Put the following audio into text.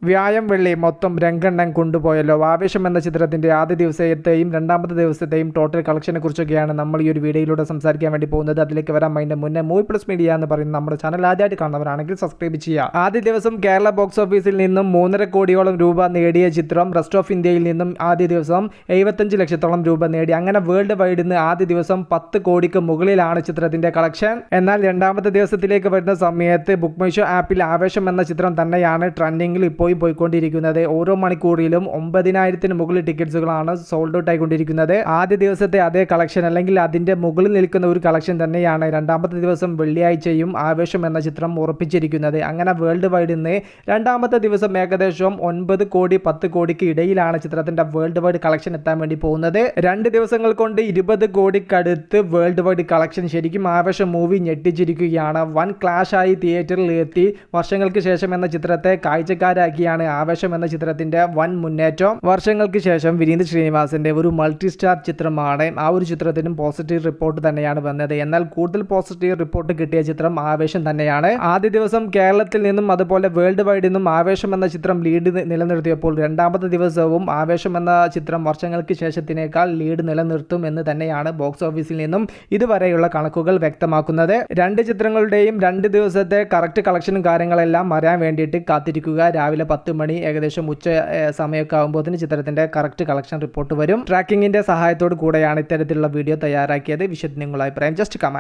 വ്യായം വെള്ളി മൊത്തം രംഗെണ്ണം കൊണ്ടുപോയല്ലോ. ആവേശം എന്ന ചിത്രത്തിന്റെ ആദ്യ ദിവസത്തെയും രണ്ടാമത്തെ ദിവസത്തെയും ടോട്ടൽ കളക്ഷനെ കുറിച്ചൊക്കെയാണ് നമ്മൾ ഈ ഒരു വീഡിയോയിലൂടെ സംസാരിക്കാൻ വേണ്ടി പോകുന്നത്. അതിലേക്ക് വരാൻ അതിന്റെ മുന്നേ മൂവി പ്ലസ് മീഡിയ എന്ന് പറയുന്ന നമ്മുടെ ചാനൽ ആദ്യമായിട്ട് കാണുന്നവരാണെങ്കിൽ സബ്സ്ക്രൈബ് ചെയ്യുക. ആദ്യ ദിവസം കേരള ബോക്സ് ഓഫീസിൽ നിന്നും 3.5 കോടിയോളം രൂപ നേടിയ ചിത്രം റെസ്റ്റ് ഓഫ് ഇന്ത്യയിൽ നിന്നും ആദ്യ ദിവസം 75 ലക്ഷത്തോളം രൂപ നേടി. അങ്ങനെ വേൾഡ് വൈഡ് നിന്ന് ആദ്യ ദിവസം 10 കോടിക്ക് മുകളിലാണ് ചിത്രത്തിന്റെ കളക്ഷൻ. എന്നാൽ രണ്ടാമത്തെ ദിവസത്തിലേക്ക് വരുന്ന സമയത്ത് ബുക്ക് മൈ ഷോ ആപ്പിൽ ആവേശം എന്ന ചിത്രം തന്നെയാണ് ട്രെൻഡിങ്ങിൽ ഇപ്പോൾ പോയിക്കൊണ്ടിരിക്കുന്നത്. ഓരോ മണിക്കൂറിലും 9,000-ന് മുകളിൽ ടിക്കറ്റ്സുകളാണ് സോൾഡ് ഔട്ട് ആയിക്കൊണ്ടിരിക്കുന്നത്. ആദ്യ ദിവസത്തെ അതേ കളക്ഷൻ അല്ലെങ്കിൽ അതിന്റെ മുകളിൽ നിൽക്കുന്ന ഒരു കളക്ഷൻ തന്നെയാണ് രണ്ടാമത്തെ ദിവസം വെള്ളിയാഴ്ചയും ആവേശം എന്ന ചിത്രം ഉറപ്പിച്ചിരിക്കുന്നത്. അങ്ങനെ വേൾഡ് വൈഡ് നിന്ന് രണ്ടാമത്തെ ദിവസം ഏകദേശം 9 കോടി 10 കോടിക്ക് ഇടയിലാണ് ചിത്രത്തിന്റെ വേൾഡ് വൈഡ് കളക്ഷൻ എത്താൻ വേണ്ടി പോകുന്നത്. 2 ദിവസങ്ങൾ കൊണ്ട് 20 കോടിക്കടുത്ത് വേൾഡ് വൈഡ് കളക്ഷൻ. ശരിക്കും ആവേശം മൂവി ഞെട്ടിച്ചിരിക്കുകയാണ്. വൻ ക്ലാഷ് ആയി തിയേറ്ററിൽ എത്തി വർഷങ്ങൾക്ക് ശേഷം എന്ന ചിത്രത്തെ കാഴ്ചക്കാരാക്കിയാണ് ആവേശം എന്ന ചിത്രത്തിന്റെ വൻ മുന്നേറ്റം. വർഷങ്ങൾക്ക് ശേഷം വിനീത് ശ്രീനിവാസന്റെ ഒരു മൾട്ടി സ്റ്റാർ ചിത്രമാണ്. ആ ഒരു ചിത്രത്തിനും പോസിറ്റീവ് റിപ്പോർട്ട് തന്നെയാണ് വന്നത്. എന്നാൽ കൂടുതൽ പോസിറ്റീവ് റിപ്പോർട്ട് കിട്ടിയ ചിത്രം ആവേശം തന്നെയാണ്. ആദ്യ ദിവസം കേരളത്തിൽ നിന്നും അതുപോലെ വേൾഡ് വൈഡിൽ നിന്നും ആവേശം എന്ന ചിത്രം ലീഡ് നിലനിർത്തിയപ്പോൾ രണ്ടാമത്തെ ദിവസവും ആവേശം എന്ന ചിത്രം വർഷങ്ങൾക്ക് ശേഷത്തിനേക്കാൾ ലീഡ് നിലനിർത്തും എന്ന് തന്നെയാണ് ബോക്സ് ഓഫീസിൽ നിന്നും ഇതുവരെയുള്ള കണക്കുകൾ വ്യക്തമാക്കുന്നത്. രണ്ട് ചിത്രങ്ങളുടെയും 2 ദിവസത്തെ കറക്റ്റ് കളക്ഷനും കാര്യങ്ങളെല്ലാം അറിയാൻ വേണ്ടിയിട്ട് കാത്തിരിക്കുക. രാവിലെ 10 മണി ഏകദേശം ഉച്ച സമയമൊക്കെ ആകുമ്പോൾ ചിത്രത്തിന്റെ കറക്റ്റ് കളക്ഷൻ റിപ്പോർട്ട് വരും. ട്രാക്കിങ്ങിന്റെ സഹായത്തോടു കൂടെയാണ് ഇത്തരത്തിലുള്ള വീഡിയോ തയ്യാറാക്കിയത്. വിശദ നിങ്ങളുടെ അഭിപ്രായം ജസ്റ്റ് കമന്റ്.